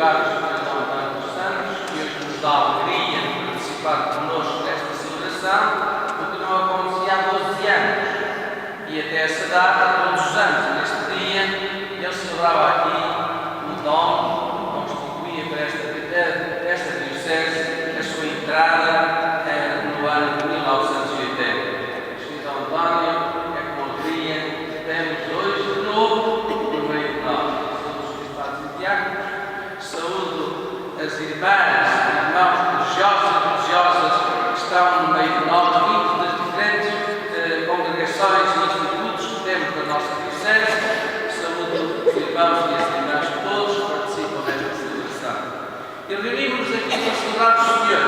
lugar o Sr. Antônio dos Santos, que hoje nos dá a alegria de participar connosco nesta celebração, porque não acontecia há 12 anos. E até essa data, todos os anos, neste dia, ele celebrava aqui o dom, constituía para esta diocese a sua entrada no ano de 1980. Sr. António, é com alegria que temos hoje de novo no meio de nós. Todos os padres e diáconos, saúdo as irmãs e irmãos religiosos e religiosas que estão no meio de nós, vindos das diferentes congregações e institutos que temos da nossa diocese. Saúdo os irmãos e as irmãs todos que participam nesta celebração. E reunimos-nos aqui para celebrar o Senhor.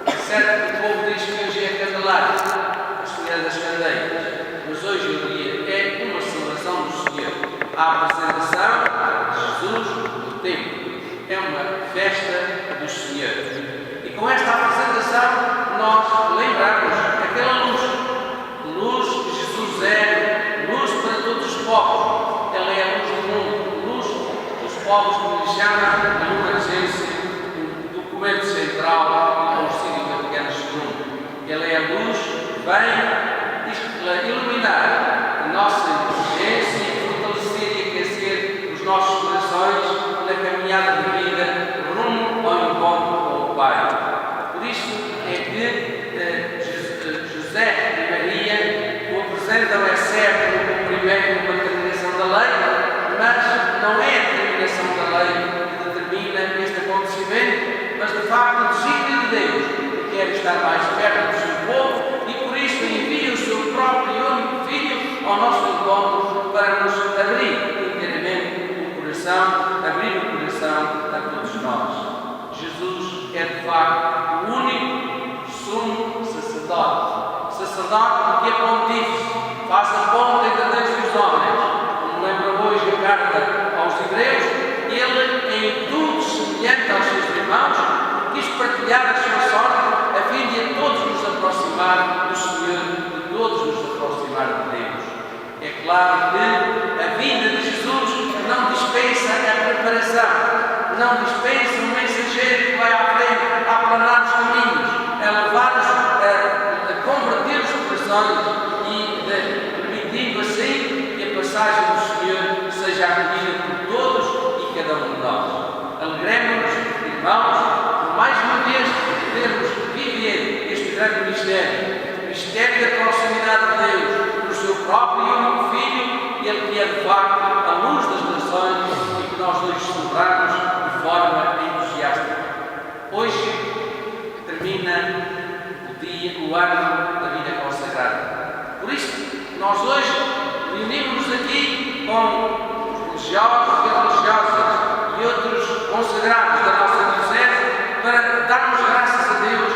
É certo que o povo diz que hoje é Candelária, a Senhora das Candeias, mas hoje o dia é uma celebração do Senhor. A apresentação de Jesus no templo. É uma festa do Senhor. E com esta apresentação nós lembramos aquela luz que Jesus é, luz para todos os povos. Ela é a luz do mundo, luz dos povos, como lhe chama a Lumen-Gentium, do documento central do Concílio Vaticano II. Ela é a luz que vem iluminar a nossa inteligência e fortalecer e aquecer os nossos corações na caminhada de vida rumo ao encontro com o Pai. Por isso é que José e Maria o apresentam, é certo, no cumprimento de uma determinação da lei, mas não é a determinação da lei que determina este acontecimento, mas de facto o desígnio de Deus, que quer estar mais perto do seu povo e por isso envia o seu próprio e único Filho ao nosso encontro para nos abrir inteiramente o coração, abrir o coração a todos nós. Jesus é de facto o único sumo sacerdote, sacerdote que é pontífice, faz a ponte entre Deus e os homens. Como lembra hoje a carta aos Hebreus, ele, em tudo semelhante aos seus irmãos, quis partilhar a sua sorte a fim de a todos nos aproximar do Senhor, de todos nos aproximar de Deus. É claro que a vinda de Jesus não dispensa a preparação, não dispensa um mensageiro que vai à frente a aplanar os caminhos, a levar-nos a converter os corações e permitindo assim que a passagem do Senhor seja acolhida por todos e cada um de nós. Alegremos-nos, irmãos, por mais uma vez podermos viver este grande mistério, o mistério da proximidade de Deus, do seu próprio e único Filho, ele que é de facto a luz das nações e que nós hoje celebramos de forma entusiástica. Hoje termina o ano da vida consagrada. Por isso, nós hoje reunimos-nos aqui com os religiosos e religiosas e outros consagrados da nossa diocese para darmos graças a Deus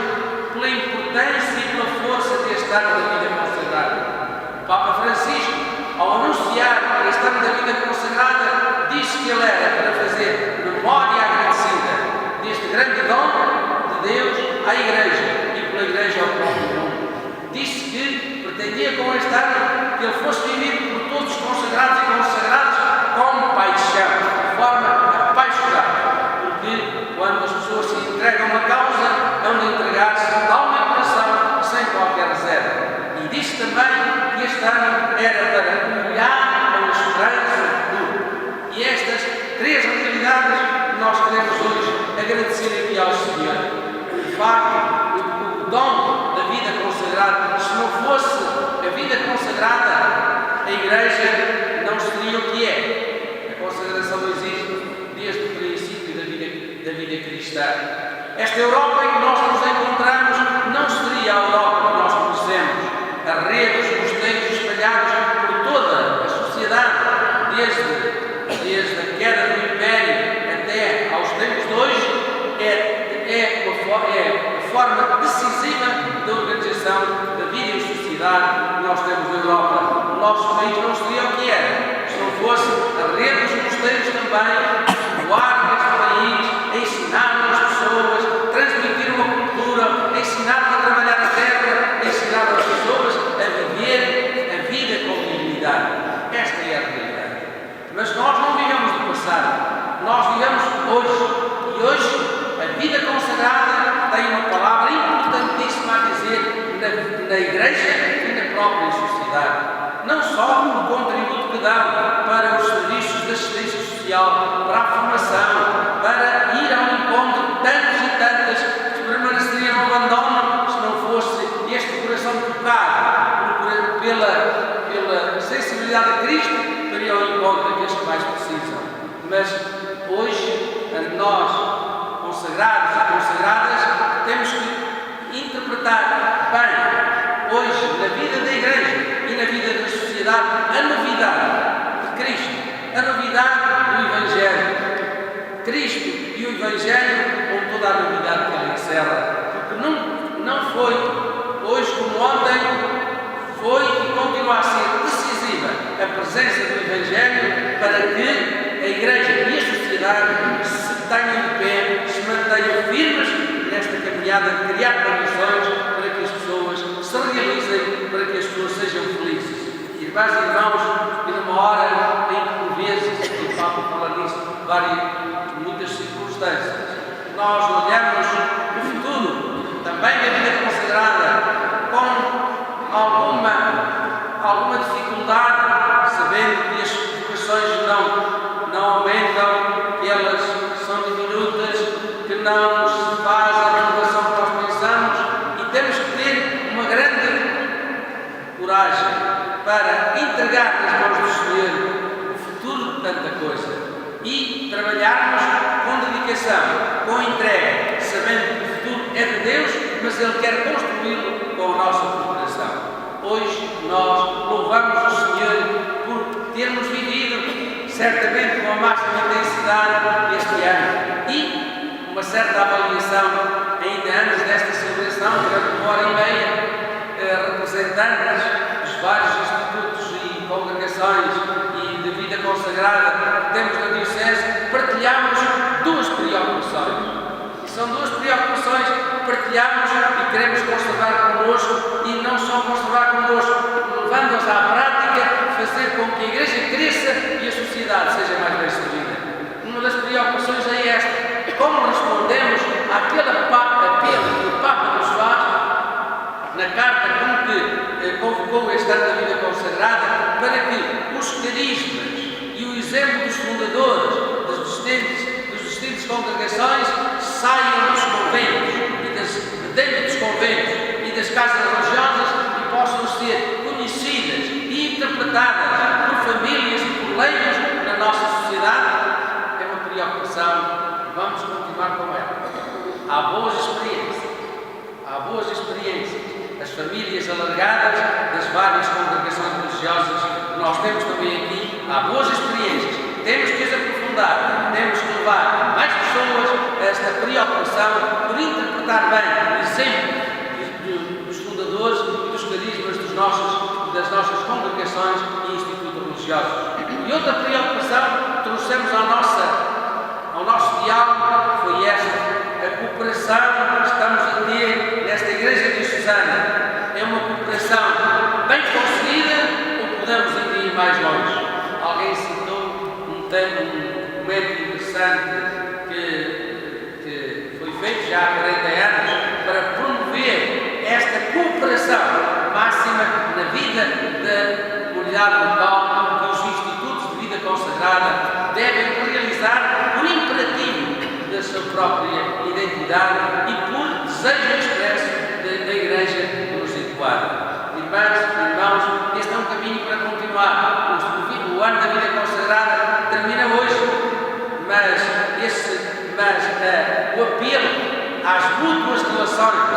pela importância e pela força deste ano da vida consagrada. O Papa Francisco, ao anunciar este ano da vida consagrada, disse que ele era para fazer memória agradecida deste grande dom de Deus à Igreja e pela Igreja ao próprio mundo. Disse que pretendia com este ano que ele fosse vivido por todos os consagrados e consagradas com paixão, de forma apaixonada, porque quando as pessoas se entregam a uma causa, hão de entregar-se de alma e coração, sem qualquer reserva. E disse também que este ano era para olhar para a esperança do futuro. E estas três realidades que nós queremos hoje agradecer aqui ao Senhor. De facto, o dom da vida consagrada, se não fosse a vida consagrada, a Igreja não seria o que é. A consagração existe desde o princípio da vida cristã. Esta Europa em que nós nos encontramos não seria a Europa que nós conhecemos. A rede dos mosteiros espalhados por toda a sociedade, desde a queda do Império até aos tempos de hoje, é a forma decisiva da organização da vida e sociedade que nós temos na Europa. O nosso país não seria o que era, se não fosse a rede dos mosteiros também, voar neste país, ensinar as pessoas, transmitir uma cultura, ensinar a trabalhar a terra, ensinar as pessoas a viver a vida com dignidade. Esta é a realidade. Mas nós não vivemos do passado, nós vivemos hoje. E hoje, a vida consagrada tem uma palavra importantíssima a dizer na igreja e na própria sociedade. Não só o contributo que dão para os serviços de assistência social, para a formação, para ir ao encontro de tantos e tantas que permaneceriam no abandono se não fosse este coração tocado pela sensibilidade a Cristo para ir ao encontro daqueles que mais precisam. Mas hoje, nós, consagrados e consagradas, temos que interpretar bem, hoje, na vida da igreja e na vida da sociedade, a novidade de Cristo, a novidade do Evangelho. Cristo e o Evangelho com toda a novidade que ele encerra. Porque não foi hoje como ontem, foi e continua a ser decisiva a presença do Evangelho para que a igreja e a sociedade se tenham de pé, se mantenham firmes nesta caminhada de criar condições para que as pessoas se realizem, para que as pessoas sejam felizes. Irmãs e irmãos, e numa hora em que por vezes, e o Papa fala nisso, muitas circunstâncias, nós olhamos no futuro, também na vida consagrada, com alguma dificuldade, sabendo que as vocações não aumentam, que elas são diminutas, que não se faz a renovação que nós pensamos, e temos que ter uma grande coragem para entregar nas mãos do Senhor o futuro de tanta coisa e trabalharmos com dedicação, com entrega, sabendo que o futuro é de Deus, mas Ele quer construí-lo com a nossa cooperação. Hoje nós louvamos o Senhor por termos vivido certamente com a máxima intensidade este ano e uma certa avaliação ainda antes desta celebração, durante uma hora e meia, representantes dos vários institutos e congregações e de vida consagrada que temos na Diocese, partilhamos duas preocupações. E são duas preocupações que partilhamos e queremos conservar connosco, e não só conservar connosco, levando-as à prática, fazer com que a Igreja cresça e a sociedade seja mais bem servida. Uma das preocupações é esta: como respondemos àquele apelo que o Papa nos faz na carta com que convocou este ano da vida consagrada, para que os carismas e o exemplo dos fundadores das distintas congregações saiam dos conventos e dentro dos conventos e das casas religiosas e possam ser conhecidas e interpretadas por famílias e por leigos na nossa sociedade. É uma preocupação, vamos continuar com ela. Há boas experiências. As famílias alargadas das várias congregações religiosas que nós temos também aqui, há boas experiências. Temos que as aprofundar, temos que levar mais pessoas a esta preocupação por interpretar bem o exemplo dos fundadores e dos carismas das nossas congregações e institutos religiosos. E outra preocupação que trouxemos ao nosso diálogo foi esta: a cooperação que estamos a ter nesta Igreja Diocesana. É uma cooperação bem conseguida ou podemos ainda ir mais longe? Alguém citou um documento interessante que foi feito já há 40 anos para promover esta cooperação máxima na vida da comunidade local, que os institutos de vida consagrada devem realizar por imperativo da sua própria identidade e por desejo expresso da Igreja que nos enquadra. Irmãs e irmãos, este é um caminho para continuar. O ano da vida consagrada termina hoje, mas o apelo às mútuas relações,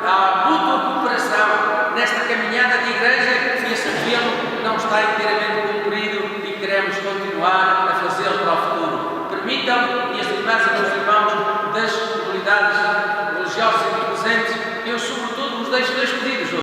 à mútua cooperação nesta caminhada de Igreja, esse apelo não está inteiramente cumprido e queremos continuar a fazê-lo para o futuro. Permitam, e as irmãs e meus irmãos das comunidades